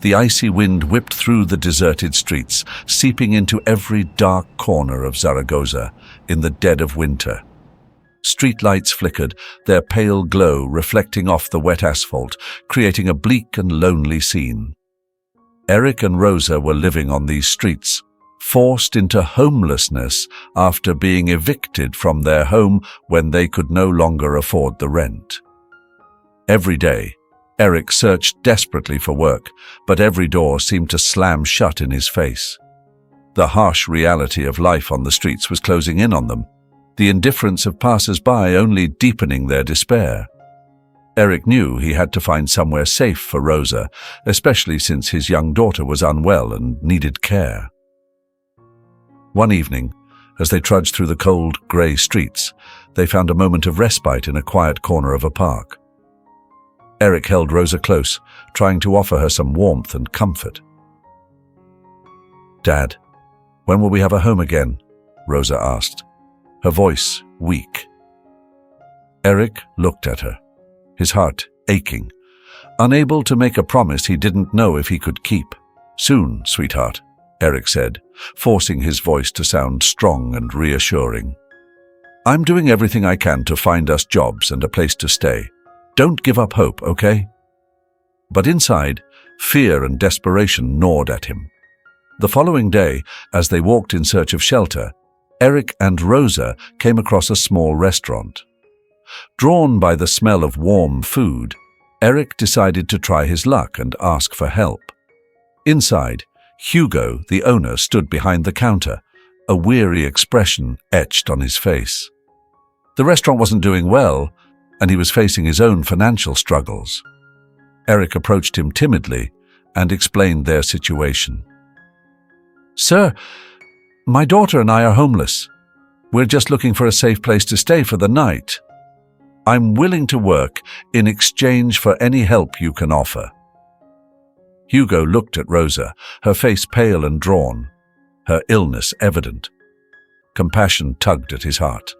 The icy wind whipped through the deserted streets, seeping into every dark corner of Zaragoza in the dead of winter. Streetlights flickered, their pale glow reflecting off the wet asphalt, creating a bleak and lonely scene. Eric and Rosa were living on these streets, forced into homelessness after being evicted from their home when they could no longer afford the rent. Every day, Eric searched desperately for work, but every door seemed to slam shut in his face. The harsh reality of life on the streets was closing in on them, the indifference of passers-by only deepening their despair. Eric knew he had to find somewhere safe for Rosa, especially since his young daughter was unwell and needed care. One evening, as they trudged through the cold, grey streets, they found a moment of respite in a quiet corner of a park. Eric held Rosa close, trying to offer her some warmth and comfort. "Dad, when will we have a home again?" Rosa asked, her voice weak. Eric looked at her, his heart aching, unable to make a promise he didn't know if he could keep. "Soon, sweetheart," Eric said, forcing his voice to sound strong and reassuring. "I'm doing everything I can to find us jobs and a place to stay. Don't give up hope, okay?" But inside, fear and desperation gnawed at him. The following day, as they walked in search of shelter, Eric and Rosa came across a small restaurant. Drawn by the smell of warm food, Eric decided to try his luck and ask for help. Inside, Hugo, the owner, stood behind the counter, a weary expression etched on his face. The restaurant wasn't doing well, and he was facing his own financial struggles. Eric approached him timidly and explained their situation. "Sir, my daughter and I are homeless. We're just looking for a safe place to stay for the night. I'm willing to work in exchange for any help you can offer." Hugo looked at Rosa, her face pale and drawn, her illness evident. Compassion tugged at his heart.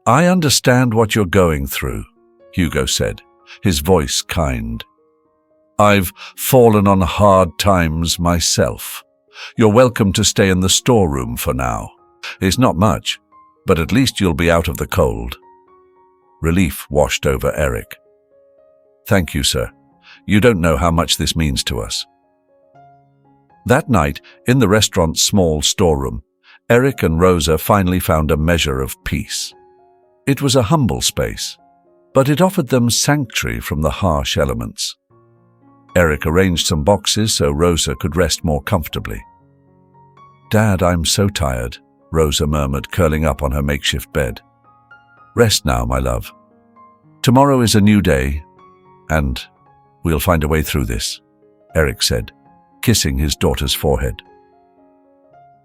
"I understand what you're going through," Hugo said, his voice kind. "I've fallen on hard times myself. You're welcome to stay in the storeroom for now. It's not much, but at least you'll be out of the cold." Relief washed over Eric. "Thank you, sir. You don't know how much this means to us." That night, in the restaurant's small storeroom, Eric and Rosa finally found a measure of peace. It was a humble space, but it offered them sanctuary from the harsh elements. Eric arranged some boxes so Rosa could rest more comfortably. "Dad, I'm so tired," Rosa murmured, curling up on her makeshift bed. "Rest now, my love. Tomorrow is a new day, and we'll find a way through this," Eric said, kissing his daughter's forehead.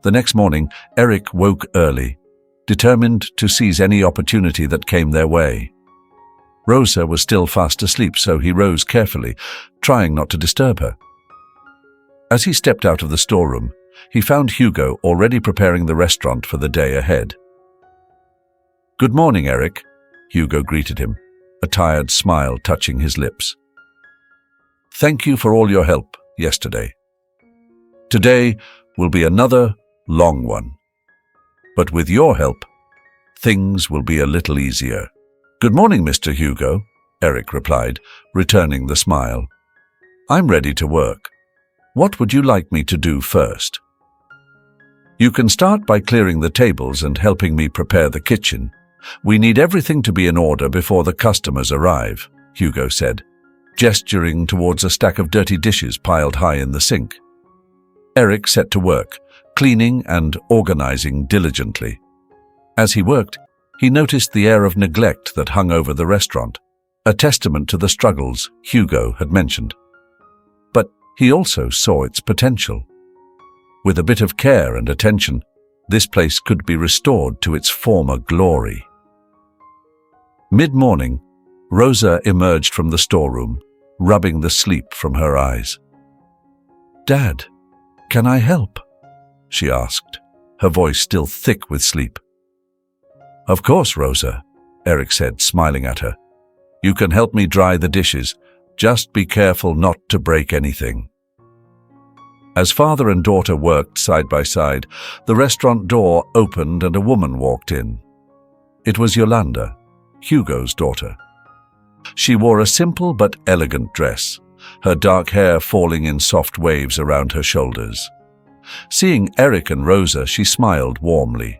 The next morning, Eric woke early, determined to seize any opportunity that came their way. Rosa was still fast asleep, so he rose carefully, trying not to disturb her. As he stepped out of the storeroom, he found Hugo already preparing the restaurant for the day ahead. "Good morning, Eric," Hugo greeted him, a tired smile touching his lips. "Thank you for all your help yesterday. Today will be another long one. But with your help, things will be a little easier." "Good morning, Mr. Hugo," Eric replied, returning the smile. "I'm ready to work. What would you like me to do first?" "You can start by clearing the tables and helping me prepare the kitchen. We need everything to be in order before the customers arrive," Hugo said, gesturing towards a stack of dirty dishes piled high in the sink. Eric set to work, cleaning and organizing diligently. As he worked, he noticed the air of neglect that hung over the restaurant, a testament to the struggles Hugo had mentioned. But he also saw its potential. With a bit of care and attention, this place could be restored to its former glory. Mid-morning, Rosa emerged from the storeroom, rubbing the sleep from her eyes. "Dad, can I help?" she asked, her voice still thick with sleep. "Of course, Rosa," Eric said, smiling at her. "You can help me dry the dishes. Just be careful not to break anything." As father and daughter worked side by side, the restaurant door opened and a woman walked in. It was Yolanda, Hugo's daughter. She wore a simple but elegant dress, her dark hair falling in soft waves around her shoulders. Seeing Eric and Rosa, she smiled warmly.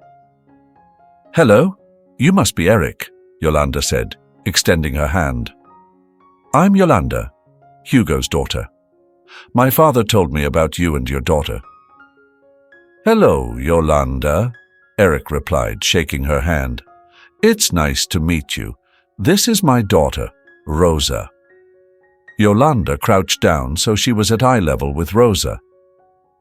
"Hello, you must be Eric," Yolanda said, extending her hand. "I'm Yolanda, Hugo's daughter. My father told me about you and your daughter." "Hello, Yolanda," Eric replied, shaking her hand. "It's nice to meet you. This is my daughter, Rosa." Yolanda crouched down so she was at eye level with Rosa.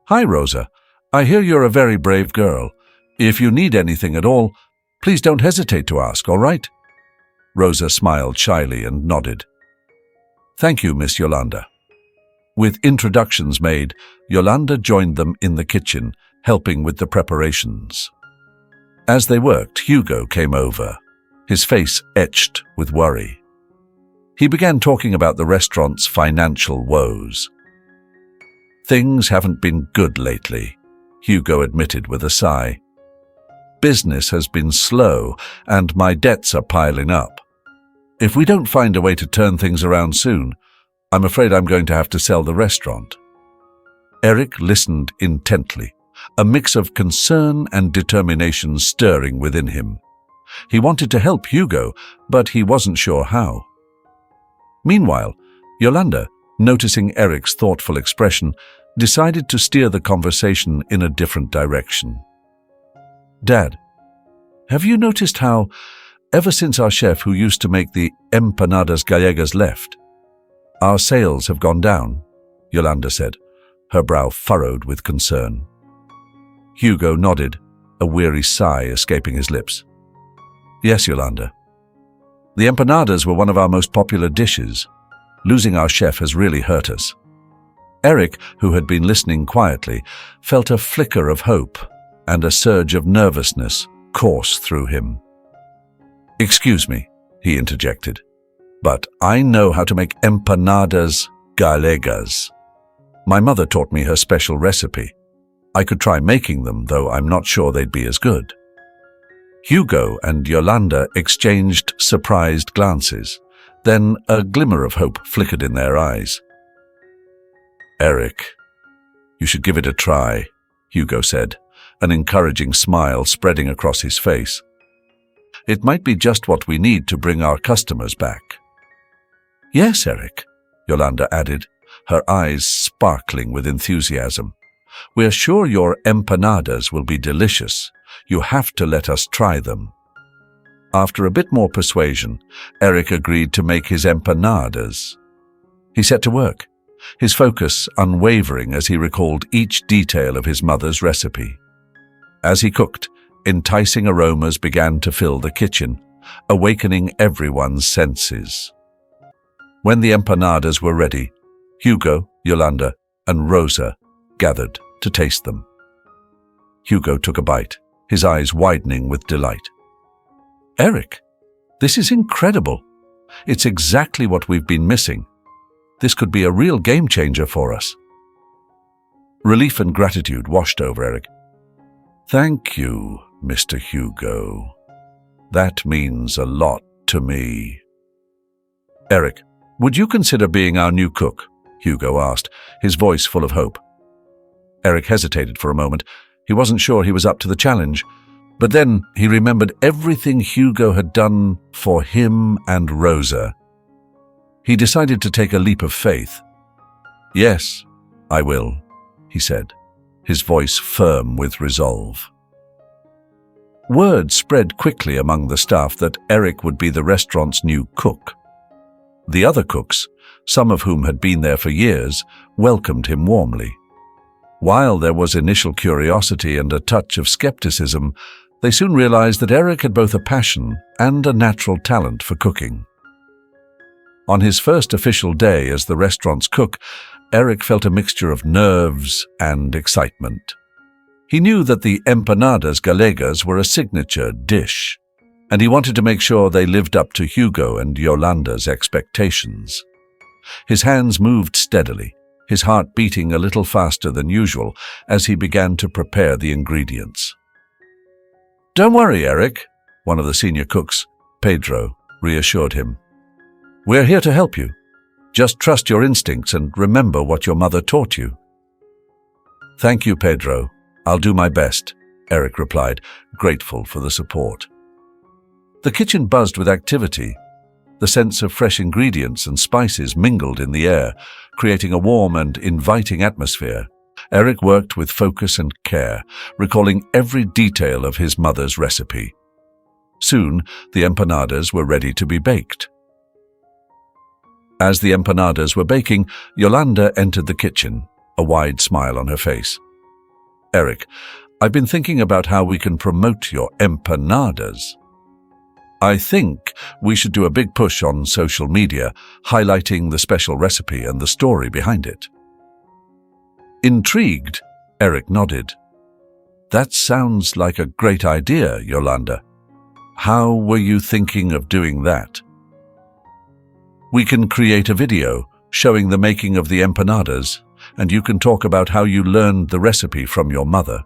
"Hi, Rosa. I hear you're a very brave girl. If you need anything at all, please don't hesitate to ask, all right?" Rosa smiled shyly and nodded. "Thank you, Miss Yolanda." With introductions made, Yolanda joined them in the kitchen, helping with the preparations. As they worked, Hugo came over, his face etched with worry. He began talking about the restaurant's financial woes. "Things haven't been good lately," Hugo admitted with a sigh. "Business has been slow, and my debts are piling up. If we don't find a way to turn things around soon, I'm afraid I'm going to have to sell the restaurant." Eric listened intently, a mix of concern and determination stirring within him. He wanted to help Hugo, but he wasn't sure how. Meanwhile, Yolanda, noticing Eric's thoughtful expression, decided to steer the conversation in a different direction. "Dad, have you noticed how, ever since our chef who used to make the empanadas gallegas left, our sales have gone down?" Yolanda said, her brow furrowed with concern. Hugo nodded, a weary sigh escaping his lips. "Yes, Yolanda. The empanadas were one of our most popular dishes. Losing our chef has really hurt us." Eric, who had been listening quietly, felt a flicker of hope, and a surge of nervousness course through him. "Excuse me," he interjected, "but I know how to make empanadas gallegas. My mother taught me her special recipe. I could try making them, though I'm not sure they'd be as good." Hugo and Yolanda exchanged surprised glances. Then a glimmer of hope flickered in their eyes. "Eric, you should give it a try," Hugo said, an encouraging smile spreading across his face. "It might be just what we need to bring our customers back." "Yes, Eric," Yolanda added, her eyes sparkling with enthusiasm. "We're sure your empanadas will be delicious. You have to let us try them." After a bit more persuasion, Eric agreed to make his empanadas. He set to work, his focus unwavering as he recalled each detail of his mother's recipe. As he cooked, enticing aromas began to fill the kitchen, awakening everyone's senses. When the empanadas were ready, Hugo, Yolanda, and Rosa gathered to taste them. Hugo took a bite, his eyes widening with delight. "Eric, this is incredible. It's exactly what we've been missing. This could be a real game changer for us." Relief and gratitude washed over Eric. "Thank you, Mr. Hugo. That means a lot to me." "Eric, would you consider being our new cook?" Hugo asked, his voice full of hope. Eric hesitated for a moment. He wasn't sure he was up to the challenge, but then he remembered everything Hugo had done for him and Rosa. He decided to take a leap of faith. "Yes, I will," he said, his voice firm with resolve. Word spread quickly among the staff that Eric would be the restaurant's new cook. The other cooks, some of whom had been there for years, welcomed him warmly. While there was initial curiosity and a touch of skepticism, they soon realized that Eric had both a passion and a natural talent for cooking. On his first official day as the restaurant's cook, Eric felt a mixture of nerves and excitement. He knew that the empanadas gallegas were a signature dish, and he wanted to make sure they lived up to Hugo and Yolanda's expectations. His hands moved steadily, his heart beating a little faster than usual as he began to prepare the ingredients. "Don't worry, Eric," one of the senior cooks, Pedro, reassured him. "We're here to help you. Just trust your instincts and remember what your mother taught you." "Thank you, Pedro. I'll do my best," Eric replied, grateful for the support. The kitchen buzzed with activity. The sense of fresh ingredients and spices mingled in the air, creating a warm and inviting atmosphere. Eric worked with focus and care, recalling every detail of his mother's recipe. Soon, the empanadas were ready to be baked. As the empanadas were baking, Yolanda entered the kitchen, a wide smile on her face. "Eric, I've been thinking about how we can promote your empanadas. I think we should do a big push on social media, highlighting the special recipe and the story behind it." Intrigued, Eric nodded. "That sounds like a great idea, Yolanda. How were you thinking of doing that?" "We can create a video showing the making of the empanadas, and you can talk about how you learned the recipe from your mother.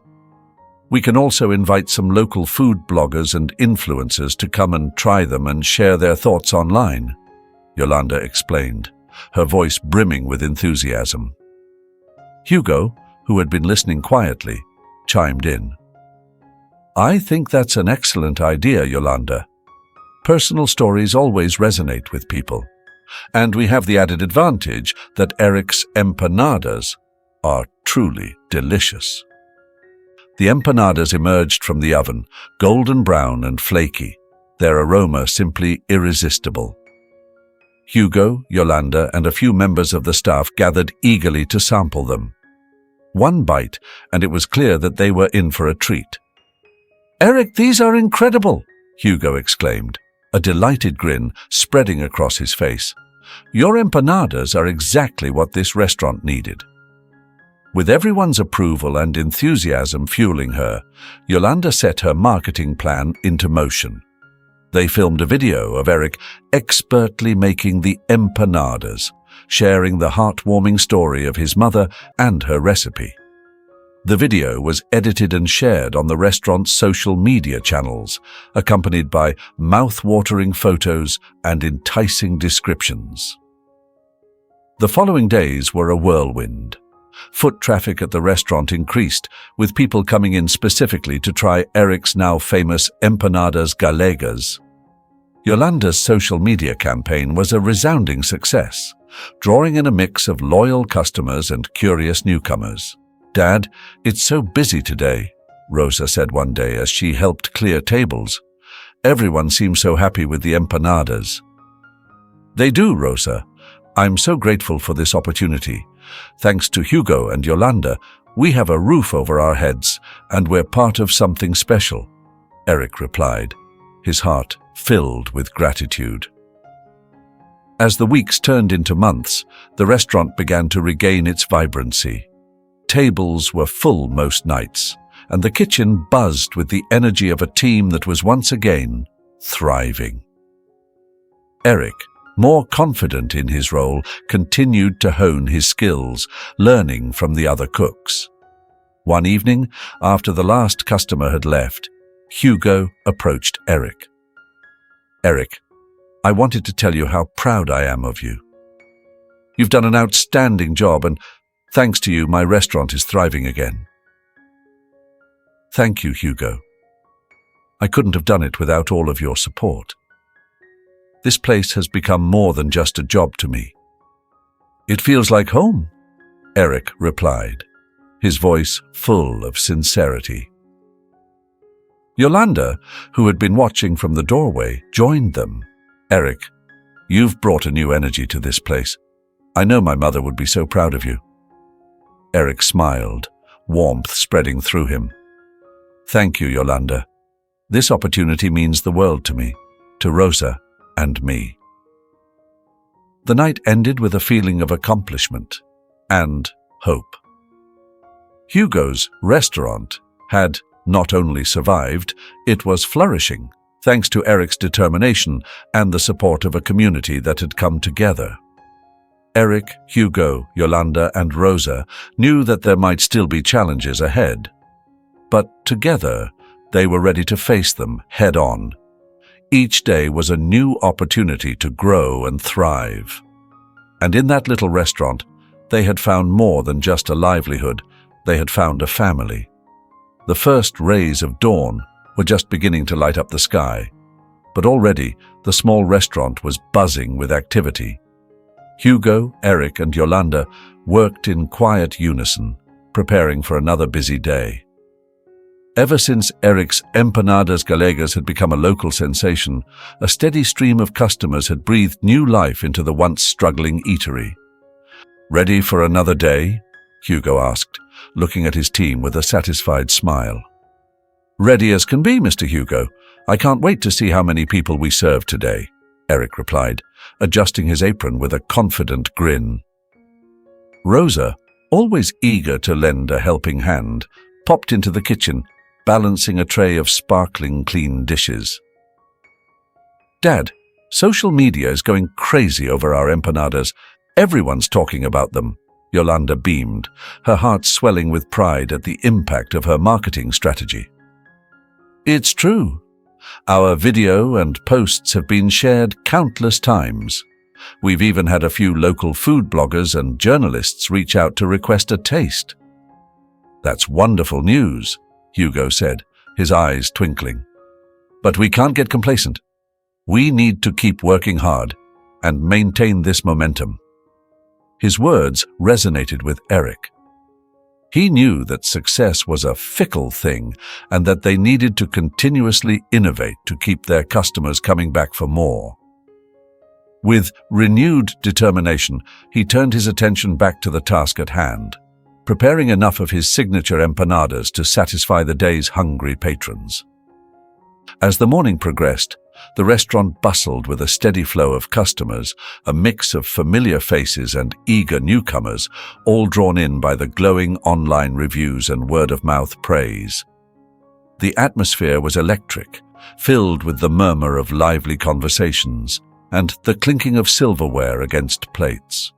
We can also invite some local food bloggers and influencers to come and try them and share their thoughts online," Yolanda explained, her voice brimming with enthusiasm. Hugo, who had been listening quietly, chimed in. "I think that's an excellent idea, Yolanda. Personal stories always resonate with people, and we have the added advantage that Eric's empanadas are truly delicious." The empanadas emerged from the oven, golden brown and flaky, their aroma simply irresistible. Hugo, Yolanda, and a few members of the staff gathered eagerly to sample them. One bite, and it was clear that they were in for a treat. "Eric, these are incredible!" Hugo exclaimed, a delighted grin spreading across his face. "Your empanadas are exactly what this restaurant needed." With everyone's approval and enthusiasm fueling her, Yolanda set her marketing plan into motion. They filmed a video of Eric expertly making the empanadas, sharing the heartwarming story of his mother and her recipe. The video was edited and shared on the restaurant's social media channels, accompanied by mouth-watering photos and enticing descriptions. The following days were a whirlwind. Foot traffic at the restaurant increased, with people coming in specifically to try Eric's now famous empanadas galegas. Yolanda's social media campaign was a resounding success, drawing in a mix of loyal customers and curious newcomers. "Dad, it's so busy today," Rosa said one day as she helped clear tables. "Everyone seems so happy with the empanadas." "They do, Rosa. I'm so grateful for this opportunity. Thanks to Hugo and Yolanda, we have a roof over our heads, and we're part of something special," Eric replied, his heart filled with gratitude. As the weeks turned into months, the restaurant began to regain its vibrancy. Tables were full most nights, and the kitchen buzzed with the energy of a team that was once again thriving. Eric, more confident in his role, continued to hone his skills, learning from the other cooks. One evening, after the last customer had left, Hugo approached Eric. "Eric, I wanted to tell you how proud I am of you. You've done an outstanding job, and thanks to you, my restaurant is thriving again." "Thank you, Hugo. I couldn't have done it without all of your support. This place has become more than just a job to me." "It feels like home," Eric replied, his voice full of sincerity. Yolanda, who had been watching from the doorway, joined them. "Eric, you've brought a new energy to this place. I know my mother would be so proud of you." Eric smiled, warmth spreading through him. "Thank you, Yolanda. This opportunity means the world to me, to Rosa, and me." The night ended with a feeling of accomplishment and hope. Hugo's restaurant had not only survived, it was flourishing, thanks to Eric's determination and the support of a community that had come together. Eric, Hugo, Yolanda, and Rosa knew that there might still be challenges ahead. But together, they were ready to face them head-on. Each day was a new opportunity to grow and thrive. And in that little restaurant, they had found more than just a livelihood. They had found a family. The first rays of dawn were just beginning to light up the sky, but already the small restaurant was buzzing with activity. Hugo, Eric, and Yolanda worked in quiet unison, preparing for another busy day. Ever since Eric's empanadas galegas had become a local sensation, a steady stream of customers had breathed new life into the once struggling eatery. "Ready for another day?" Hugo asked, looking at his team with a satisfied smile. "Ready as can be, Mr. Hugo. I can't wait to see how many people we serve today," Eric replied, adjusting his apron with a confident grin. Rosa, always eager to lend a helping hand, popped into the kitchen, balancing a tray of sparkling clean dishes. "Dad, social media is going crazy over our empanadas. Everyone's talking about them," Yolanda beamed, her heart swelling with pride at the impact of her marketing strategy. "It's true. Our video and posts have been shared countless times. We've even had a few local food bloggers and journalists reach out to request a taste." "That's wonderful news," Hugo said, his eyes twinkling. "But we can't get complacent. We need to keep working hard and maintain this momentum." His words resonated with Eric. He knew that success was a fickle thing and that they needed to continuously innovate to keep their customers coming back for more. With renewed determination, he turned his attention back to the task at hand, preparing enough of his signature empanadas to satisfy the day's hungry patrons. As the morning progressed, the restaurant bustled with a steady flow of customers, a mix of familiar faces and eager newcomers, all drawn in by the glowing online reviews and word-of-mouth praise. The atmosphere was electric, filled with the murmur of lively conversations and the clinking of silverware against plates.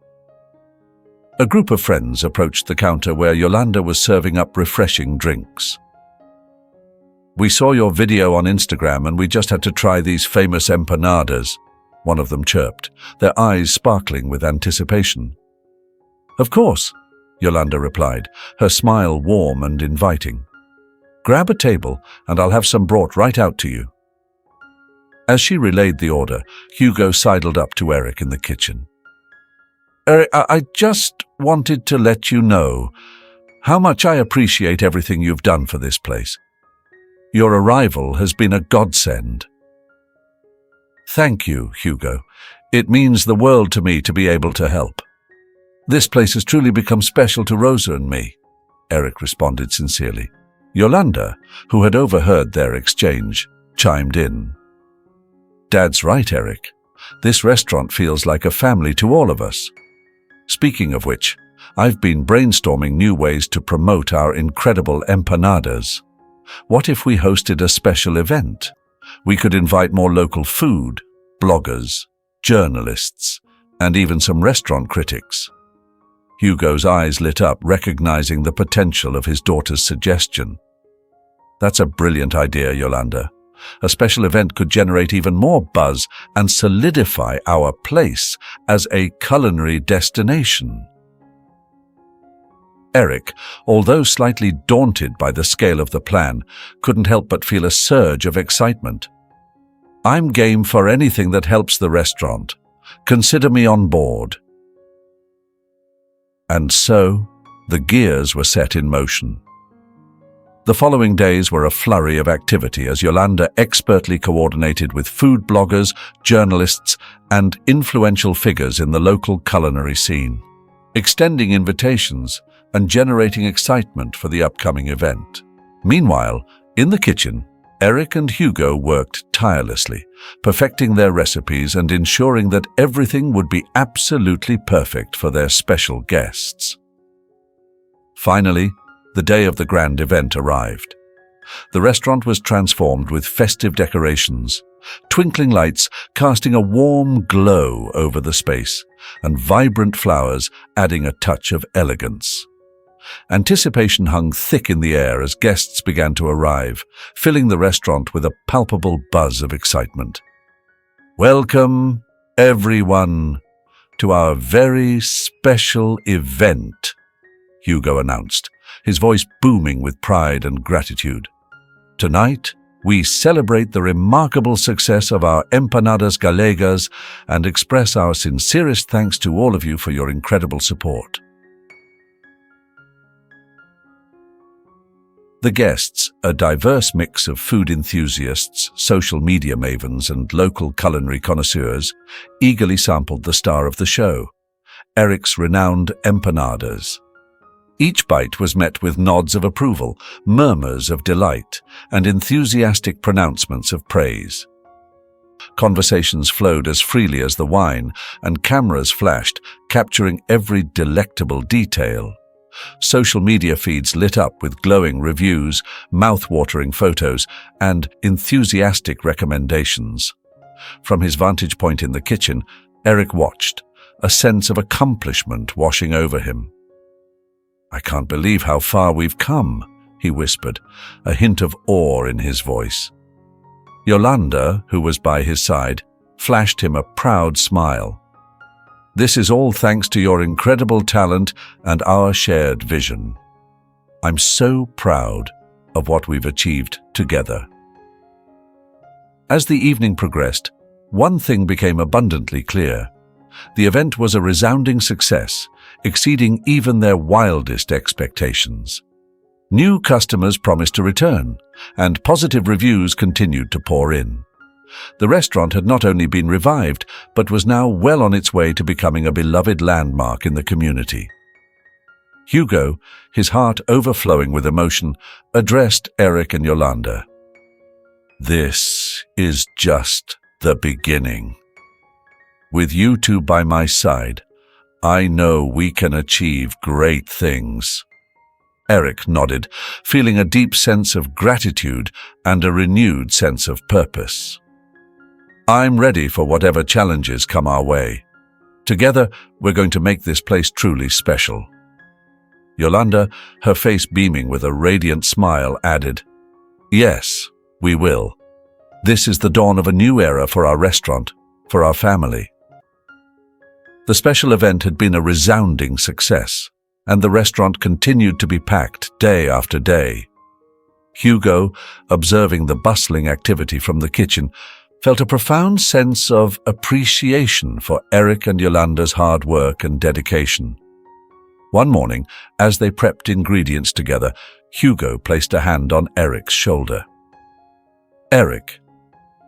A group of friends approached the counter where Yolanda was serving up refreshing drinks. "We saw your video on Instagram and we just had to try these famous empanadas," one of them chirped, their eyes sparkling with anticipation. "Of course," Yolanda replied, her smile warm and inviting. "Grab a table and I'll have some brought right out to you." As she relayed the order, Hugo sidled up to Eric in the kitchen. "Eric, I just wanted to let you know how much I appreciate everything you've done for this place. Your arrival has been a godsend." "Thank you, Hugo. It means the world to me to be able to help. This place has truly become special to Rosa and me," Eric responded sincerely. Yolanda, who had overheard their exchange, chimed in. "Dad's right, Eric. This restaurant feels like a family to all of us. Speaking of which, I've been brainstorming new ways to promote our incredible empanadas. What if we hosted a special event? We could invite more local food, bloggers, journalists, and even some restaurant critics." Hugo's eyes lit up, recognizing the potential of his daughter's suggestion. "That's a brilliant idea, Yolanda. A special event could generate even more buzz and solidify our place as a culinary destination." Eric, although slightly daunted by the scale of the plan, couldn't help but feel a surge of excitement. "I'm game for anything that helps the restaurant. Consider me on board." And so, the gears were set in motion. The following days were a flurry of activity as Yolanda expertly coordinated with food bloggers, journalists, and influential figures in the local culinary scene, extending invitations and generating excitement for the upcoming event. Meanwhile, in the kitchen, Eric and Hugo worked tirelessly, perfecting their recipes and ensuring that everything would be absolutely perfect for their special guests. Finally, the day of the grand event arrived. The restaurant was transformed with festive decorations, twinkling lights casting a warm glow over the space, and vibrant flowers adding a touch of elegance. Anticipation hung thick in the air as guests began to arrive, filling the restaurant with a palpable buzz of excitement. "Welcome, everyone, to our very special event," Hugo announced, his voice booming with pride and gratitude. "Tonight, we celebrate the remarkable success of our empanadas galegas and express our sincerest thanks to all of you for your incredible support." The guests, a diverse mix of food enthusiasts, social media mavens, and local culinary connoisseurs, eagerly sampled the star of the show, Eric's renowned empanadas. Each bite was met with nods of approval, murmurs of delight, and enthusiastic pronouncements of praise. Conversations flowed as freely as the wine, and cameras flashed, capturing every delectable detail. Social media feeds lit up with glowing reviews, mouth-watering photos, and enthusiastic recommendations. From his vantage point in the kitchen, Eric watched, a sense of accomplishment washing over him. "I can't believe how far we've come," he whispered, a hint of awe in his voice. Yolanda, who was by his side, flashed him a proud smile. "This is all thanks to your incredible talent and our shared vision. I'm so proud of what we've achieved together." As the evening progressed, one thing became abundantly clear. The event was a resounding success, exceeding even their wildest expectations. New customers promised to return, and positive reviews continued to pour in. The restaurant had not only been revived, but was now well on its way to becoming a beloved landmark in the community. Hugo, his heart overflowing with emotion, addressed Eric and Yolanda. "This is just the beginning. With you two by my side, I know we can achieve great things." Eric nodded, feeling a deep sense of gratitude and a renewed sense of purpose. "I'm ready for whatever challenges come our way. Together, we're going to make this place truly special." Yolanda, her face beaming with a radiant smile, added, "Yes, we will. This is the dawn of a new era for our restaurant, for our family." The special event had been a resounding success, and the restaurant continued to be packed day after day. Hugo, observing the bustling activity from the kitchen, felt a profound sense of appreciation for Eric and Yolanda's hard work and dedication. One morning, as they prepped ingredients together, Hugo placed a hand on Eric's shoulder. "Eric,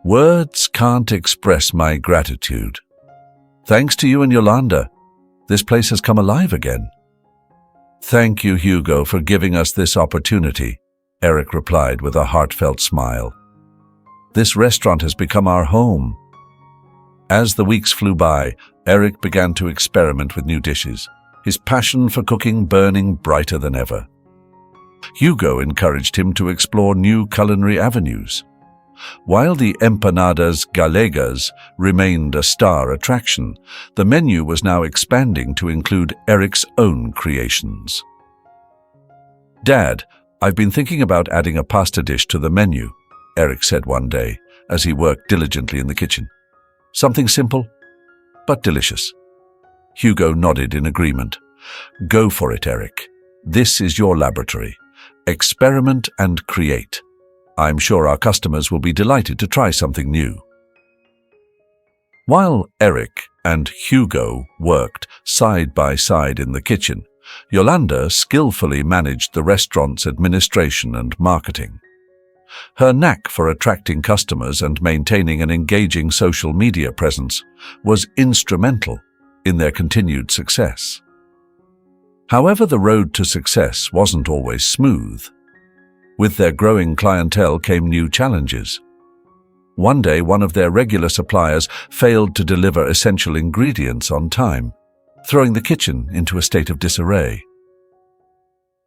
words can't express my gratitude. Thanks to you and Yolanda, this place has come alive again." "Thank you, Hugo, for giving us this opportunity," Eric replied with a heartfelt smile. "This restaurant has become our home." As the weeks flew by, Eric began to experiment with new dishes, his passion for cooking burning brighter than ever. Hugo encouraged him to explore new culinary avenues. While the empanadas galegas remained a star attraction, the menu was now expanding to include Eric's own creations. "Dad, I've been thinking about adding a pasta dish to the menu," Eric said one day as he worked diligently in the kitchen. "Something simple, but delicious." Hugo nodded in agreement. "Go for it, Eric. This is your laboratory. Experiment and create. I'm sure our customers will be delighted to try something new." While Eric and Hugo worked side by side in the kitchen, Yolanda skillfully managed the restaurant's administration and marketing. Her knack for attracting customers and maintaining an engaging social media presence was instrumental in their continued success. However, the road to success wasn't always smooth. With their growing clientele came new challenges. One day, one of their regular suppliers failed to deliver essential ingredients on time, throwing the kitchen into a state of disarray.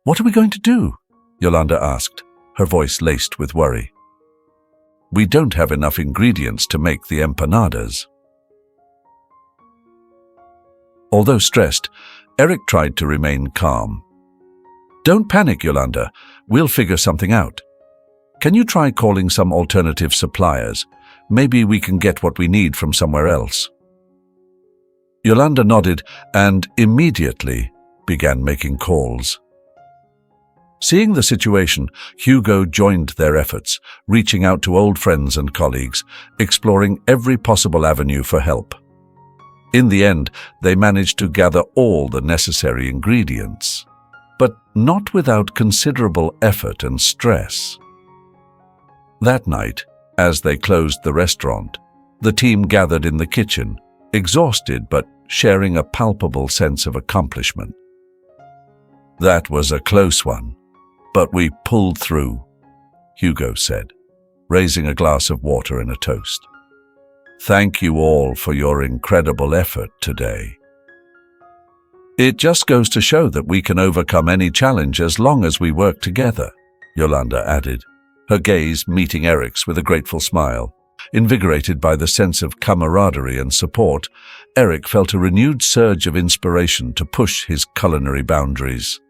"What are we going to do?" Yolanda asked, her voice laced with worry. "We don't have enough ingredients to make the empanadas." Although stressed, Eric tried to remain calm. "Don't panic, Yolanda. We'll figure something out. Can you try calling some alternative suppliers? Maybe we can get what we need from somewhere else." Yolanda nodded and immediately began making calls. Seeing the situation, Hugo joined their efforts, reaching out to old friends and colleagues, exploring every possible avenue for help. In the end, they managed to gather all the necessary ingredients, but not without considerable effort and stress. That night, as they closed the restaurant, the team gathered in the kitchen, exhausted but sharing a palpable sense of accomplishment. "That was a close one, but we pulled through," Hugo said, raising a glass of water and a toast. "Thank you all for your incredible effort today." "It just goes to show that we can overcome any challenge as long as we work together," Yolanda added, her gaze meeting Eric's with a grateful smile. Invigorated by the sense of camaraderie and support, Eric felt a renewed surge of inspiration to push his culinary boundaries.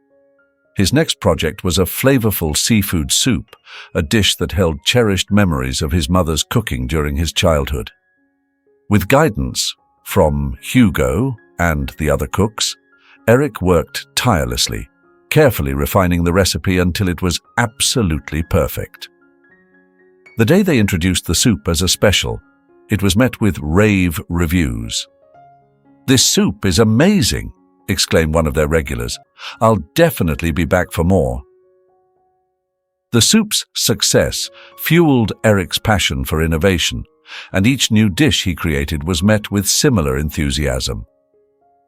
His next project was a flavorful seafood soup, a dish that held cherished memories of his mother's cooking during his childhood. With guidance from Hugo and the other cooks, Eric worked tirelessly, carefully refining the recipe until it was absolutely perfect. The day they introduced the soup as a special, it was met with rave reviews. "This soup is amazing!" exclaimed one of their regulars. "I'll definitely be back for more." The soup's success fueled Eric's passion for innovation, and each new dish he created was met with similar enthusiasm.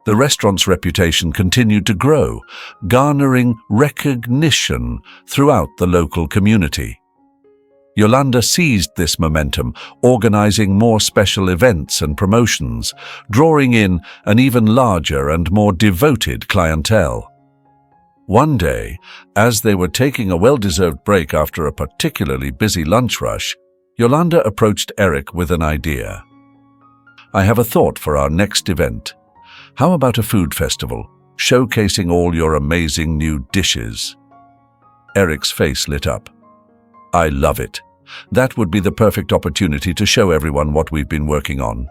The restaurant's reputation continued to grow, garnering recognition throughout the local community. Yolanda seized this momentum, organizing more special events and promotions, drawing in an even larger and more devoted clientele. One day, as they were taking a well-deserved break after a particularly busy lunch rush, Yolanda approached Eric with an idea. "I have a thought for our next event. How about a food festival, showcasing all your amazing new dishes?" Eric's face lit up. "I love it. That would be the perfect opportunity to show everyone what we've been working on."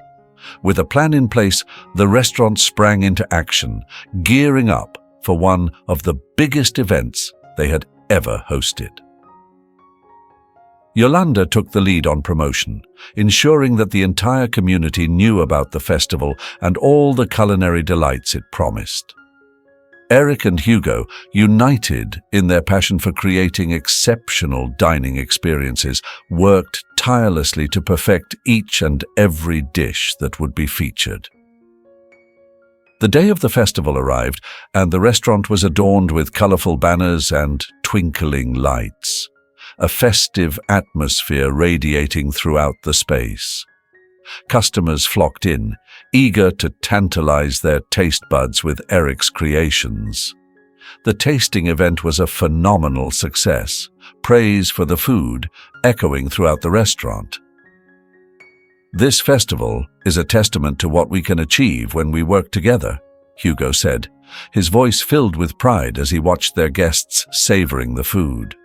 With a plan in place, the restaurant sprang into action, gearing up for one of the biggest events they had ever hosted. Yolanda took the lead on promotion, ensuring that the entire community knew about the festival and all the culinary delights it promised. Eric and Hugo, united in their passion for creating exceptional dining experiences, worked tirelessly to perfect each and every dish that would be featured. The day of the festival arrived, and the restaurant was adorned with colorful banners and twinkling lights, a festive atmosphere radiating throughout the space. Customers flocked in, eager to tantalize their taste buds with Eric's creations. The tasting event was a phenomenal success, praise for the food echoing throughout the restaurant. "This festival is a testament to what we can achieve when we work together," Hugo said, his voice filled with pride as he watched their guests savoring the food.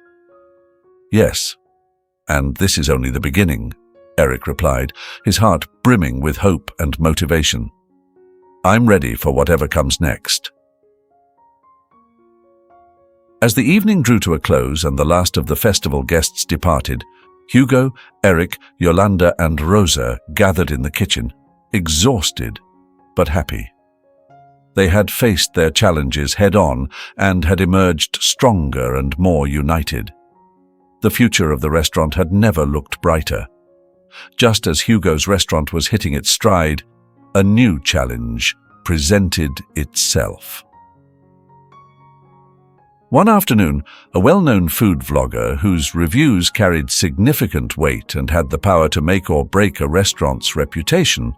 "Yes, and this is only the beginning," Eric replied, his heart brimming with hope and motivation. "I'm ready for whatever comes next." As the evening drew to a close and the last of the festival guests departed, Hugo, Eric, Yolanda, and Rosa gathered in the kitchen, exhausted but happy. They had faced their challenges head-on and had emerged stronger and more united. The future of the restaurant had never looked brighter. Just as Hugo's restaurant was hitting its stride, a new challenge presented itself. One afternoon, a well-known food vlogger whose reviews carried significant weight and had the power to make or break a restaurant's reputation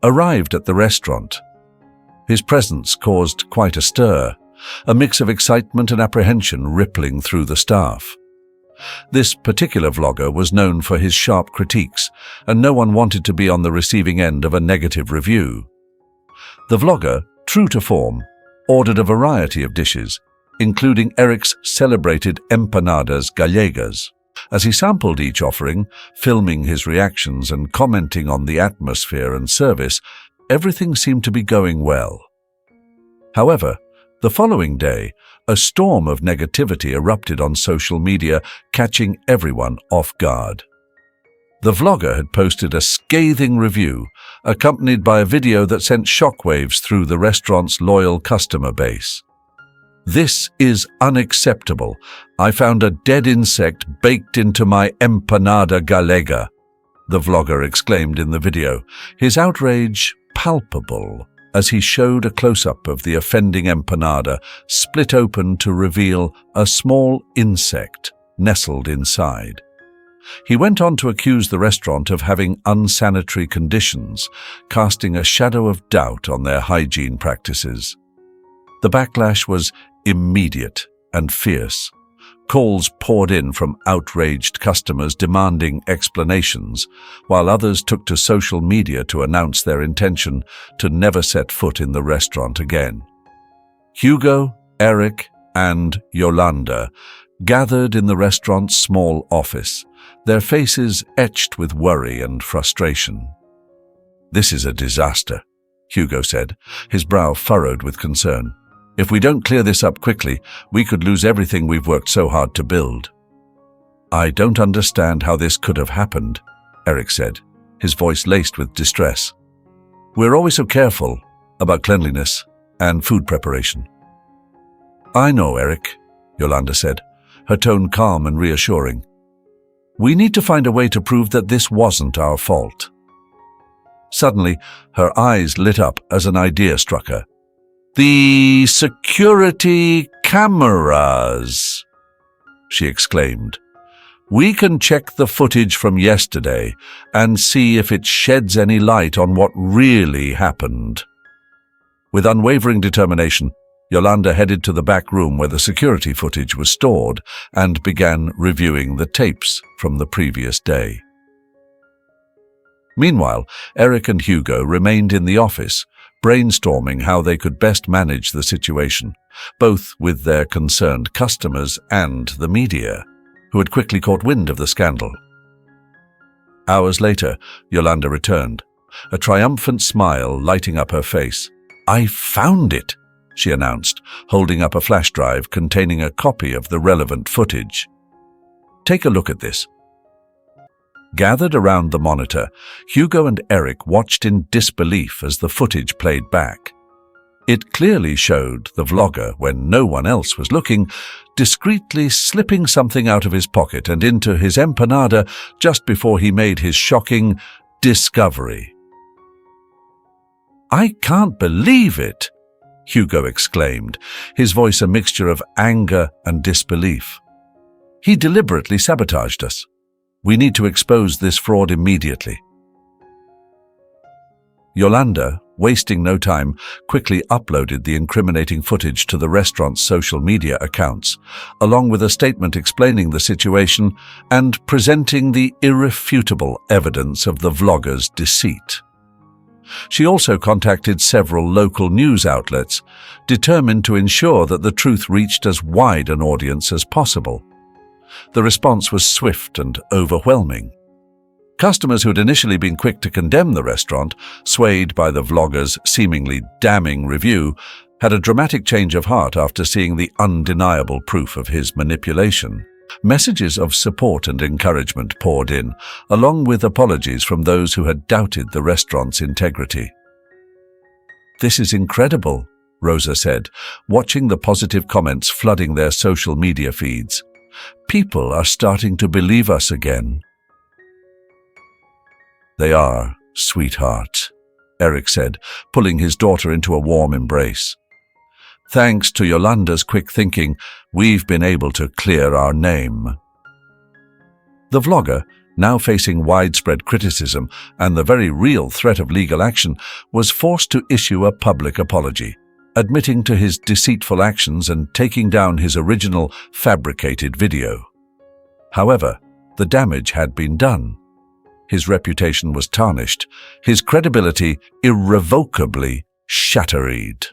arrived at the restaurant. His presence caused quite a stir, a mix of excitement and apprehension rippling through the staff. This particular vlogger was known for his sharp critiques, and no one wanted to be on the receiving end of a negative review. The vlogger, true to form, ordered a variety of dishes, including Eric's celebrated empanadas gallegas. As he sampled each offering, filming his reactions and commenting on the atmosphere and service, everything seemed to be going well. However, the following day, a storm of negativity erupted on social media, catching everyone off guard. The vlogger had posted a scathing review, accompanied by a video that sent shockwaves through the restaurant's loyal customer base. "This is unacceptable. I found a dead insect baked into my empanada gallega," the vlogger exclaimed in the video, his outrage palpable as he showed a close-up of the offending empanada split open to reveal a small insect nestled inside. He went on to accuse the restaurant of having unsanitary conditions, casting a shadow of doubt on their hygiene practices. The backlash was immediate and fierce. Calls poured in from outraged customers demanding explanations, while others took to social media to announce their intention to never set foot in the restaurant again. Hugo, Eric, and Yolanda gathered in the restaurant's small office, their faces etched with worry and frustration. "This is a disaster," Hugo said, his brow furrowed with concern. "If we don't clear this up quickly, we could lose everything we've worked so hard to build." "I don't understand how this could have happened," Eric said, his voice laced with distress. "We're always so careful about cleanliness and food preparation." "I know, Eric," Yolanda said, her tone calm and reassuring. "We need to find a way to prove that this wasn't our fault." Suddenly, her eyes lit up as an idea struck her. "The security cameras!" she exclaimed. "We can check the footage from yesterday and see if it sheds any light on what really happened." With unwavering determination, Yolanda headed to the back room where the security footage was stored and began reviewing the tapes from the previous day. Meanwhile, Eric and Hugo remained in the office, brainstorming how they could best manage the situation, both with their concerned customers and the media, who had quickly caught wind of the scandal. Hours later, Yolanda returned, a triumphant smile lighting up her face. "I found it," she announced, holding up a flash drive containing a copy of the relevant footage. "Take a look at this." Gathered around the monitor, Hugo and Eric watched in disbelief as the footage played back. It clearly showed the vlogger, when no one else was looking, discreetly slipping something out of his pocket and into his empanada just before he made his shocking discovery. "I can't believe it!" Hugo exclaimed, his voice a mixture of anger and disbelief. "He deliberately sabotaged us. We need to expose this fraud immediately." Yolanda, wasting no time, quickly uploaded the incriminating footage to the restaurant's social media accounts, along with a statement explaining the situation and presenting the irrefutable evidence of the vlogger's deceit. She also contacted several local news outlets, determined to ensure that the truth reached as wide an audience as possible. The response was swift and overwhelming. Customers who had initially been quick to condemn the restaurant, swayed by the vlogger's seemingly damning review, had a dramatic change of heart after seeing the undeniable proof of his manipulation. Messages of support and encouragement poured in, along with apologies from those who had doubted the restaurant's integrity. "This is incredible," Rosa said, watching the positive comments flooding their social media feeds. "People are starting to believe us again." "They are, sweetheart," Eric said, pulling his daughter into a warm embrace. "Thanks to Yolanda's quick thinking, we've been able to clear our name." The vlogger, now facing widespread criticism and the very real threat of legal action, was forced to issue a public apology, admitting to his deceitful actions and taking down his original fabricated video. However, the damage had been done. His reputation was tarnished, his credibility irrevocably shattered.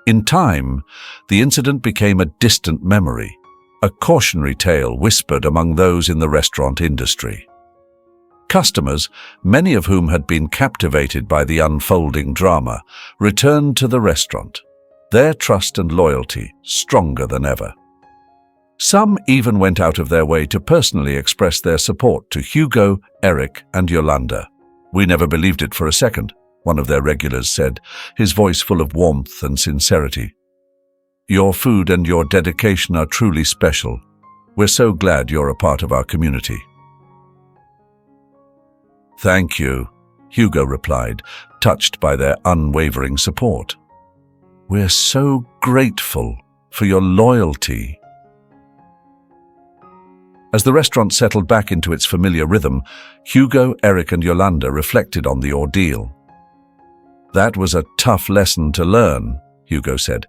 In time, the incident became a distant memory, a cautionary tale whispered among those in the restaurant industry. Customers, many of whom had been captivated by the unfolding drama, returned to the restaurant, their trust and loyalty stronger than ever. Some even went out of their way to personally express their support to Hugo, Eric, and Yolanda. "We never believed it for a second," one of their regulars said, his voice full of warmth and sincerity. "Your food and your dedication are truly special. We're so glad you're a part of our community." "Thank you," Hugo replied, touched by their unwavering support. "We're so grateful for your loyalty." As the restaurant settled back into its familiar rhythm, Hugo, Eric, and Yolanda reflected on the ordeal. "That was a tough lesson to learn," Hugo said,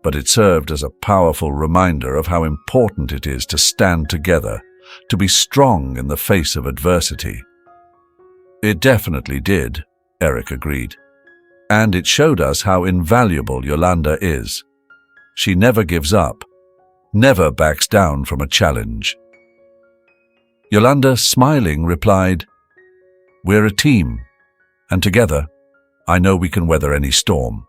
"but it served as a powerful reminder of how important it is to stand together, to be strong in the face of adversity." "It definitely did," Eric agreed. "And it showed us how invaluable Yolanda is. She never gives up, never backs down from a challenge." Yolanda, smiling, replied, "We're a team, and together, I know we can weather any storm."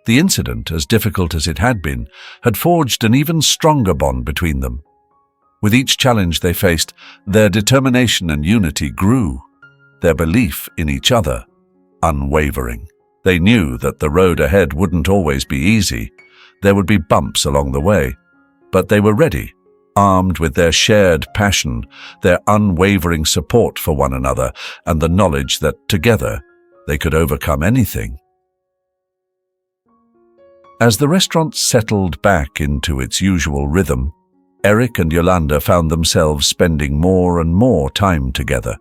The incident, as difficult as it had been, had forged an even stronger bond between them. With each challenge they faced, their determination and unity grew, their belief in each other unwavering. They knew that the road ahead wouldn't always be easy. There would be bumps along the way, but they were ready, armed with their shared passion, their unwavering support for one another, and the knowledge that together they could overcome anything. As the restaurant settled back into its usual rhythm, Eric and Yolanda found themselves spending more and more time together,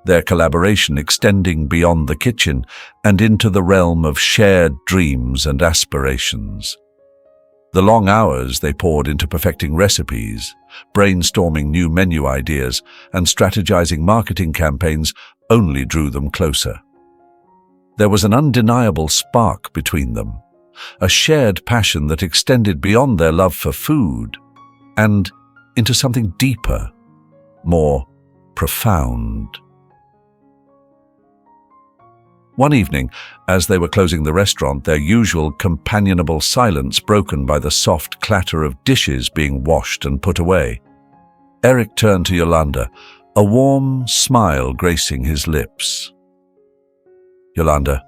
their collaboration extending beyond the kitchen and into the realm of shared dreams and aspirations. The long hours they poured into perfecting recipes, brainstorming new menu ideas, and strategizing marketing campaigns only drew them closer. There was an undeniable spark between them, a shared passion that extended beyond their love for food and into something deeper, more profound. One evening, as they were closing the restaurant, their usual companionable silence broken by the soft clatter of dishes being washed and put away, Eric turned to Yolanda, a warm smile gracing his lips. "Yolanda,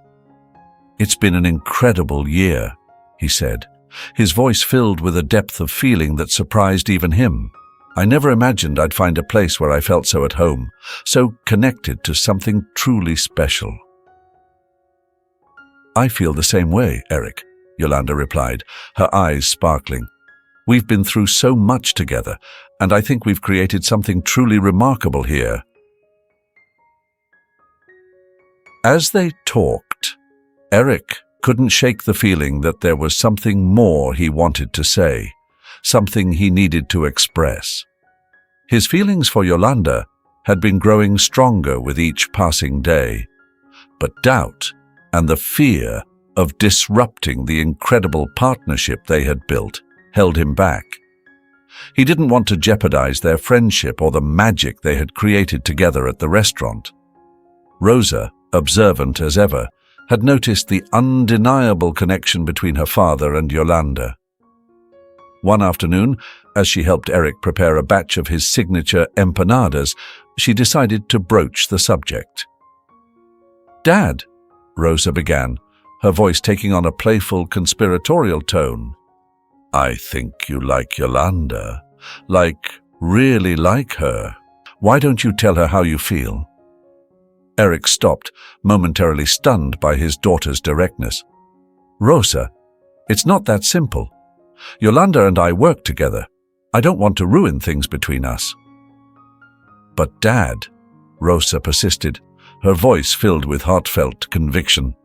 it's been an incredible year," he said, his voice filled with a depth of feeling that surprised even him. "I never imagined I'd find a place where I felt so at home, so connected to something truly special." "I feel the same way, Eric," Yolanda replied, her eyes sparkling. "We've been through so much together, and I think we've created something truly remarkable here." As they talked, Eric couldn't shake the feeling that there was something more he wanted to say, something he needed to express. His feelings for Yolanda had been growing stronger with each passing day, but doubt and the fear of disrupting the incredible partnership they had built held him back. He didn't want to jeopardize their friendship or the magic they had created together at the restaurant. Rosa, observant as ever, had noticed the undeniable connection between her father and Yolanda. One afternoon, as she helped Eric prepare a batch of his signature empanadas, she decided to broach the subject. "Dad," Rosa began, her voice taking on a playful, conspiratorial tone, "I think you like Yolanda, really like her. Why don't you tell her how you feel?" Eric stopped, momentarily stunned by his daughter's directness. "Rosa, it's not that simple. Yolanda and I work together. I don't want to ruin things between us." "But Dad," Rosa persisted, her voice filled with heartfelt conviction,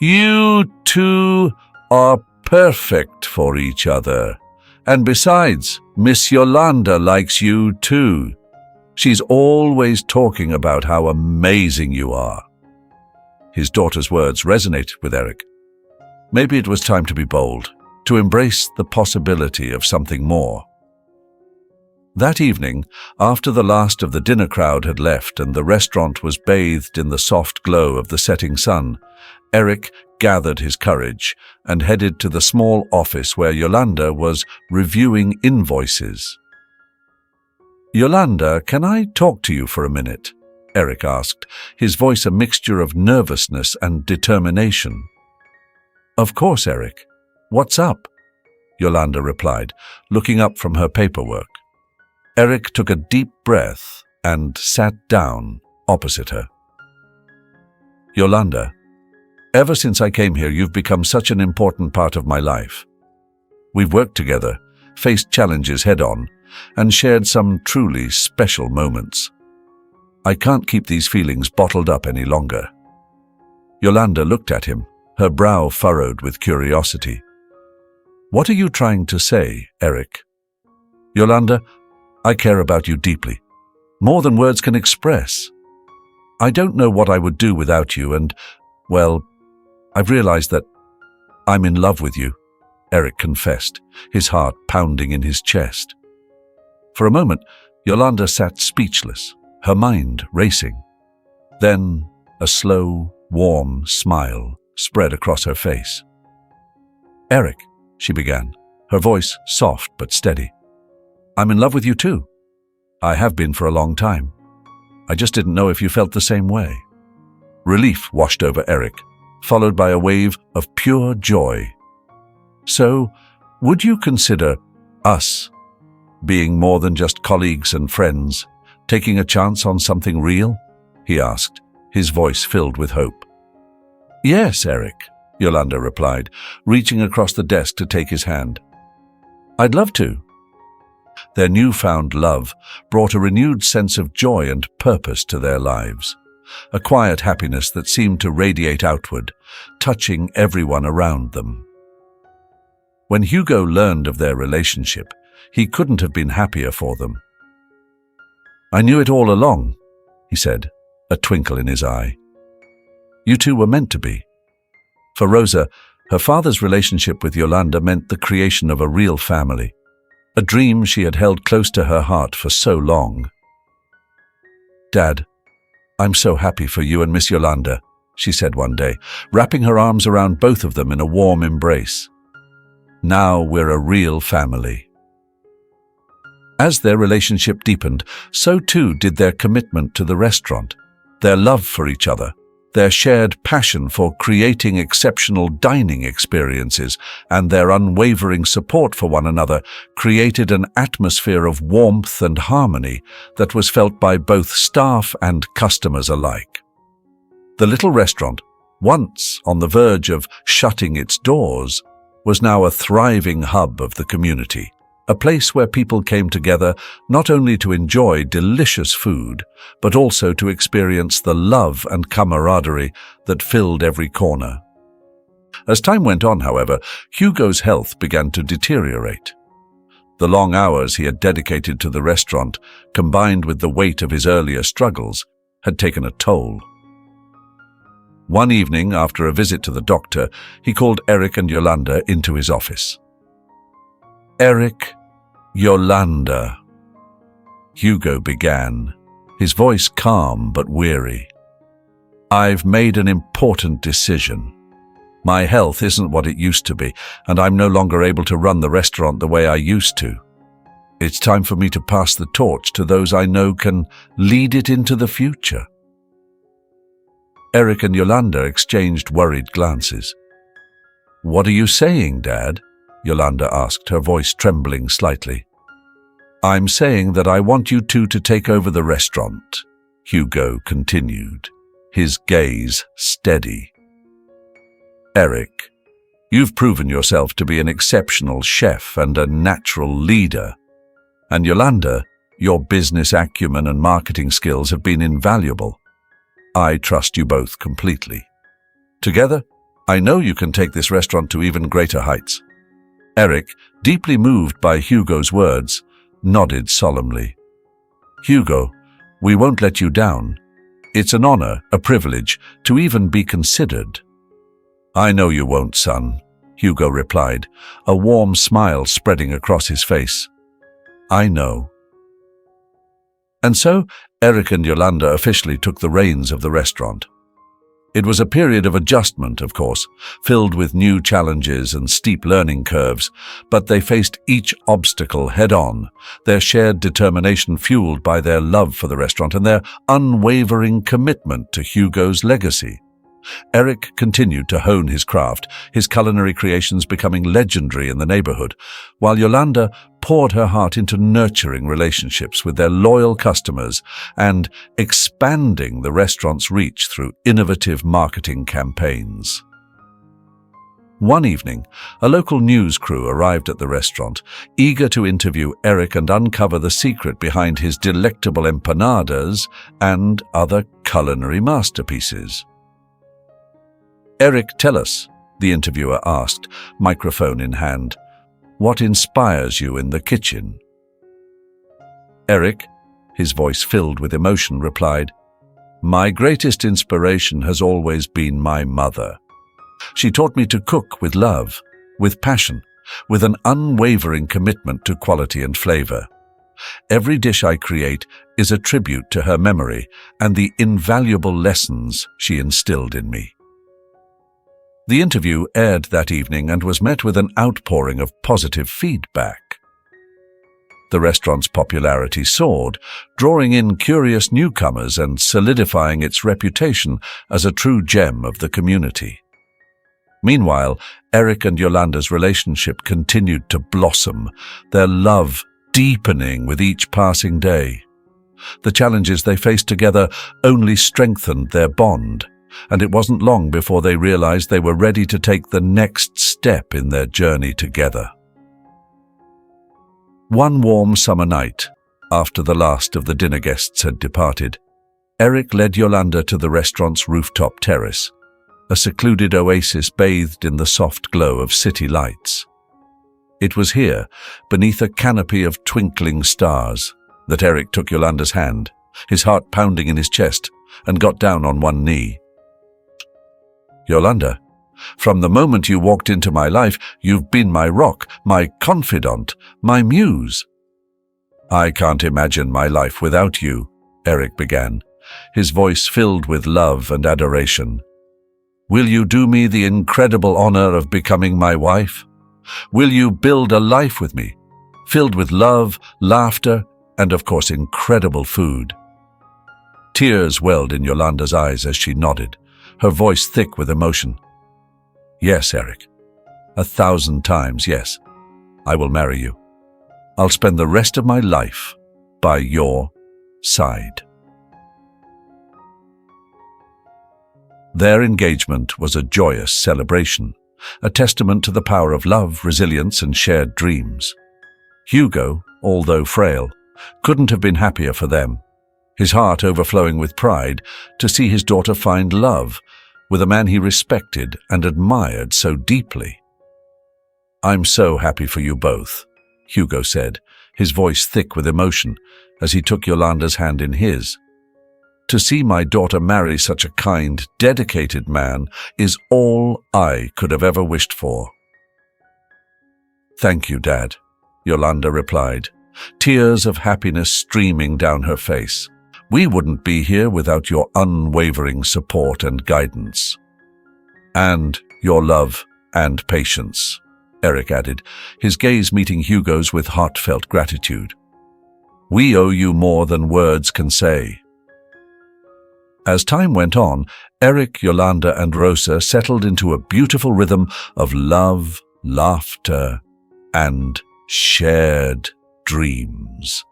"you two are perfect for each other, And besides, Miss Yolanda likes you too. She's always talking about how amazing you are." His daughter's words resonated with Eric. Maybe it was time to be bold, to embrace the possibility of something more. That evening, after the last of the dinner crowd had left and the restaurant was bathed in the soft glow of the setting sun, Eric gathered his courage and headed to the small office where Yolanda was reviewing invoices. "Yolanda, can I talk to you for a minute?" Eric asked, his voice a mixture of nervousness and determination. "Of course, Eric. What's up?" Yolanda replied, looking up from her paperwork. Eric took a deep breath and sat down opposite her. "Yolanda, ever since I came here, you've become such an important part of my life. We've worked together, faced challenges head-on, and shared some truly special moments. I can't keep these feelings bottled up any longer." Yolanda looked at him, her brow furrowed with curiosity. "What are you trying to say, Eric?" "Yolanda, I care about you deeply, more than words can express. I don't know what I would do without you, and, well, I've realized that I'm in love with you," Eric confessed, his heart pounding in his chest. For a moment, Yolanda sat speechless, her mind racing. Then a slow, warm smile spread across her face. "Eric," she began, her voice soft but steady, "I'm in love with you too. I have been for a long time. I just didn't know if you felt the same way." Relief washed over Eric, followed by a wave of pure joy. "So, would you consider us being more than just colleagues and friends, taking a chance on something real?" he asked, his voice filled with hope. "Yes, Eric," Yolanda replied, reaching across the desk to take his hand. "I'd love to." Their newfound love brought a renewed sense of joy and purpose to their lives, a quiet happiness that seemed to radiate outward, touching everyone around them. When Hugo learned of their relationship, he couldn't have been happier for them. "I knew it all along," he said, a twinkle in his eye. "You two were meant to be." For Rosa, her father's relationship with Yolanda meant the creation of a real family, a dream she had held close to her heart for so long. "Dad, I'm so happy for you and Miss Yolanda," she said one day, wrapping her arms around both of them in a warm embrace. "Now we're a real family." As their relationship deepened, so too did their commitment to the restaurant, their love for each other, their shared passion for creating exceptional dining experiences, and their unwavering support for one another created an atmosphere of warmth and harmony that was felt by both staff and customers alike. The little restaurant, once on the verge of shutting its doors, was now a thriving hub of the community, a place where people came together not only to enjoy delicious food, but also to experience the love and camaraderie that filled every corner. As time went on, however, Hugo's health began to deteriorate. The long hours he had dedicated to the restaurant, combined with the weight of his earlier struggles, had taken a toll. One evening, after a visit to the doctor, he called Eric and Yolanda into his office. "Eric, Yolanda," Hugo began, his voice calm but weary. "I've made an important decision. My health isn't what it used to be, and I'm no longer able to run the restaurant the way I used to. It's time for me to pass the torch to those I know can lead it into the future." Eric and Yolanda exchanged worried glances. "What are you saying, Dad?" Yolanda asked, her voice trembling slightly. "I'm saying that I want you two to take over the restaurant," Hugo continued, his gaze steady. "Eric, you've proven yourself to be an exceptional chef and a natural leader. And Yolanda, your business acumen and marketing skills have been invaluable. I trust you both completely. Together, I know you can take this restaurant to even greater heights." Eric, deeply moved by Hugo's words, nodded solemnly. "Hugo, we won't let you down. It's an honor, a privilege, to even be considered." "I know you won't, son," Hugo replied, a warm smile spreading across his face. "I know." And so, Eric and Yolanda officially took the reins of the restaurant. It was a period of adjustment, of course, filled with new challenges and steep learning curves, but they faced each obstacle head-on, their shared determination fueled by their love for the restaurant and their unwavering commitment to Hugo's legacy. Eric continued to hone his craft, his culinary creations becoming legendary in the neighborhood, while Yolanda poured her heart into nurturing relationships with their loyal customers and expanding the restaurant's reach through innovative marketing campaigns. One evening, a local news crew arrived at the restaurant, eager to interview Eric and uncover the secret behind his delectable empanadas and other culinary masterpieces. "Eric, tell us," the interviewer asked, microphone in hand, "what inspires you in the kitchen?" Eric, his voice filled with emotion, replied, "My greatest inspiration has always been my mother. She taught me to cook with love, with passion, with an unwavering commitment to quality and flavor. Every dish I create is a tribute to her memory and the invaluable lessons she instilled in me." The interview aired that evening and was met with an outpouring of positive feedback. The restaurant's popularity soared, drawing in curious newcomers and solidifying its reputation as a true gem of the community. Meanwhile, Eric and Yolanda's relationship continued to blossom, their love deepening with each passing day. The challenges they faced together only strengthened their bond, and it wasn't long before they realized they were ready to take the next step in their journey together. One warm summer night, after the last of the dinner guests had departed, Eric led Yolanda to the restaurant's rooftop terrace, a secluded oasis bathed in the soft glow of city lights. It was here, beneath a canopy of twinkling stars, that Eric took Yolanda's hand, his heart pounding in his chest, and got down on one knee. "Yolanda, from the moment you walked into my life, you've been my rock, my confidant, my muse." "I can't imagine my life without you," Eric began, his voice filled with love and adoration. "Will you do me the incredible honor of becoming my wife? Will you build a life with me, filled with love, laughter, and of course incredible food?" Tears welled in Yolanda's eyes as she nodded, her voice thick with emotion. "Yes, Eric. 1,000 times yes. I will marry you. I'll spend the rest of my life by your side." Their engagement was a joyous celebration, a testament to the power of love, resilience, and shared dreams. Hugo, although frail, couldn't have been happier for them, his heart overflowing with pride to see his daughter find love with a man he respected and admired so deeply. "I'm so happy for you both," Hugo said, his voice thick with emotion as he took Yolanda's hand in his. "To see my daughter marry such a kind, dedicated man is all I could have ever wished for." "Thank you, Dad," Yolanda replied, tears of happiness streaming down her face. "We wouldn't be here without your unwavering support and guidance." "And your love and patience," Eric added, his gaze meeting Hugo's with heartfelt gratitude. "We owe you more than words can say." As time went on, Eric, Yolanda, and Rosa settled into a beautiful rhythm of love, laughter, and shared dreams.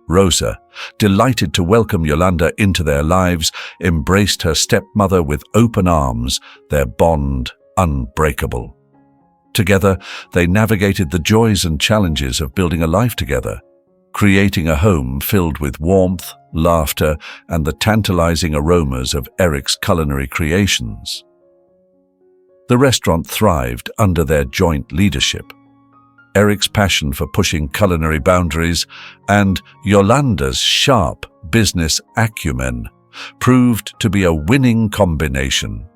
Rosa, delighted to welcome Yolanda into their lives, embraced her stepmother with open arms, their bond unbreakable. Together, they navigated the joys and challenges of building a life together, creating a home filled with warmth, laughter, and the tantalizing aromas of Eric's culinary creations. The restaurant thrived under their joint leadership, Eric's passion for pushing culinary boundaries, and Yolanda's sharp business acumen proved to be a winning combination.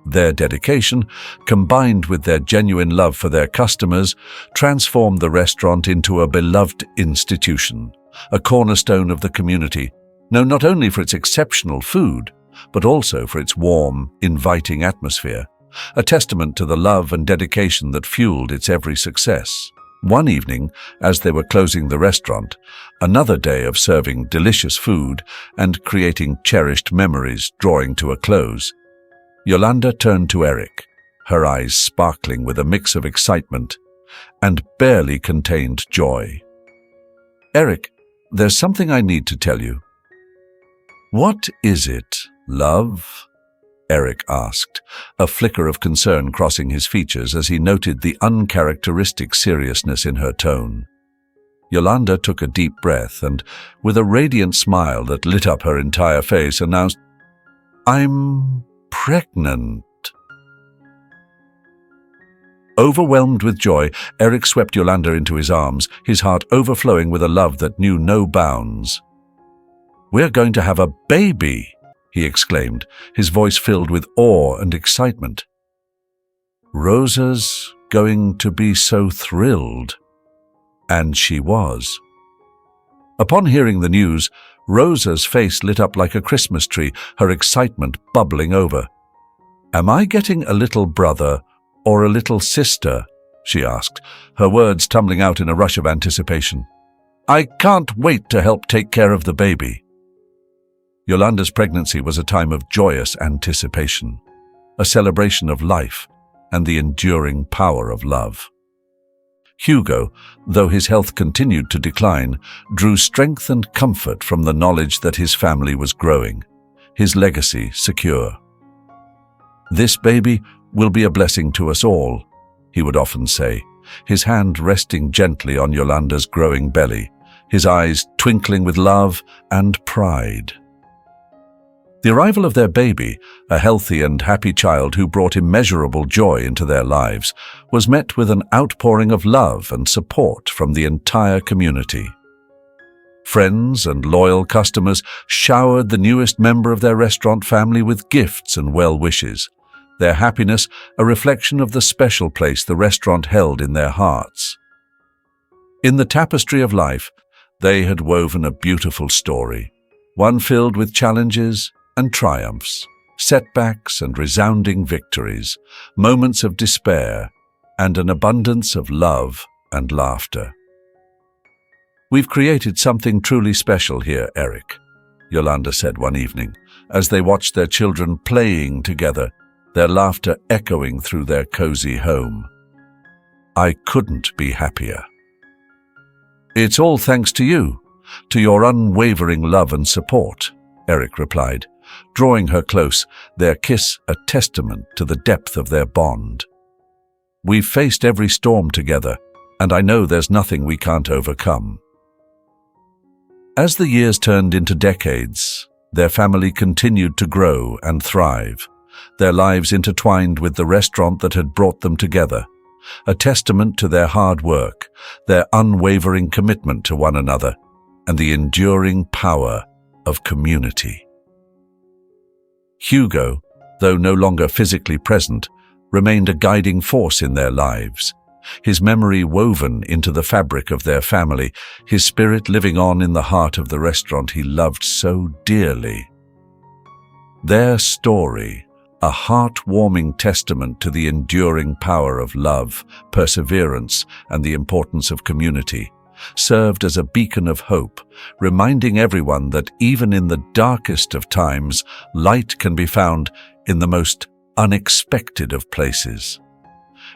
Their dedication, combined with their genuine love for their customers, transformed the restaurant into a beloved institution, a cornerstone of the community, known not only for its exceptional food, but also for its warm, inviting atmosphere, a testament to the love and dedication that fueled its every success. One evening, as they were closing the restaurant, another day of serving delicious food and creating cherished memories drawing to a close, Yolanda turned to Eric, her eyes sparkling with a mix of excitement and barely contained joy. "Eric, there's something I need to tell you." "What is it, love?" Eric asked, a flicker of concern crossing his features as he noted the uncharacteristic seriousness in her tone. Yolanda took a deep breath and, with a radiant smile that lit up her entire face, announced, "I'm pregnant." Overwhelmed with joy, Eric swept Yolanda into his arms, his heart overflowing with a love that knew no bounds. "We're going to have a baby!" he exclaimed, his voice filled with awe and excitement. "Rosa's going to be so thrilled." And she was. Upon hearing the news, Rosa's face lit up like a Christmas tree, her excitement bubbling over. "Am I getting a little brother or a little sister?" she asked, her words tumbling out in a rush of anticipation. "I can't wait to help take care of the baby." Yolanda's pregnancy was a time of joyous anticipation, a celebration of life and the enduring power of love. Hugo, though his health continued to decline, drew strength and comfort from the knowledge that his family was growing, his legacy secure. "This baby will be a blessing to us all," he would often say, his hand resting gently on Yolanda's growing belly, his eyes twinkling with love and pride. The arrival of their baby, a healthy and happy child who brought immeasurable joy into their lives, was met with an outpouring of love and support from the entire community. Friends and loyal customers showered the newest member of their restaurant family with gifts and well wishes, their happiness a reflection of the special place the restaurant held in their hearts. In the tapestry of life, they had woven a beautiful story, one filled with challenges and triumphs, setbacks and resounding victories, moments of despair, and an abundance of love and laughter. "We've created something truly special here, Eric," Yolanda said one evening, as they watched their children playing together, their laughter echoing through their cozy home. "I couldn't be happier." "It's all thanks to you, to your unwavering love and support," Eric replied, drawing her close, their kiss a testament to the depth of their bond. "We've faced every storm together, and I know there's nothing we can't overcome." As the years turned into decades, their family continued to grow and thrive, their lives intertwined with the restaurant that had brought them together, a testament to their hard work, their unwavering commitment to one another, and the enduring power of community. Hugo, though no longer physically present, remained a guiding force in their lives, his memory woven into the fabric of their family, his spirit living on in the heart of the restaurant he loved so dearly. Their story, a heartwarming testament to the enduring power of love, perseverance, and the importance of community, served as a beacon of hope, reminding everyone that even in the darkest of times, light can be found in the most unexpected of places.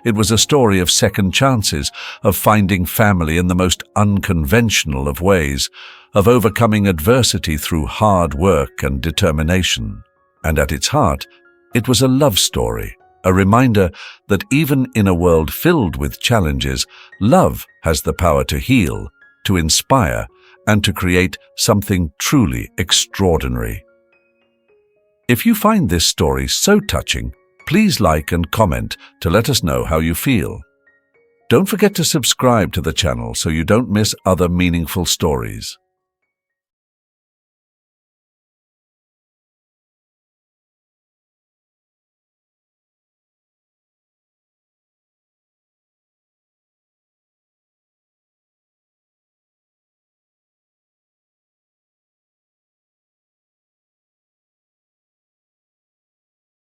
It was a story of second chances, of finding family in the most unconventional of ways, of overcoming adversity through hard work and determination. And at its heart, it was a love story, a reminder that even in a world filled with challenges, love has the power to heal, to inspire, and to create something truly extraordinary. If you find this story so touching, please like and comment to let us know how you feel. Don't forget to subscribe to the channel so you don't miss other meaningful stories.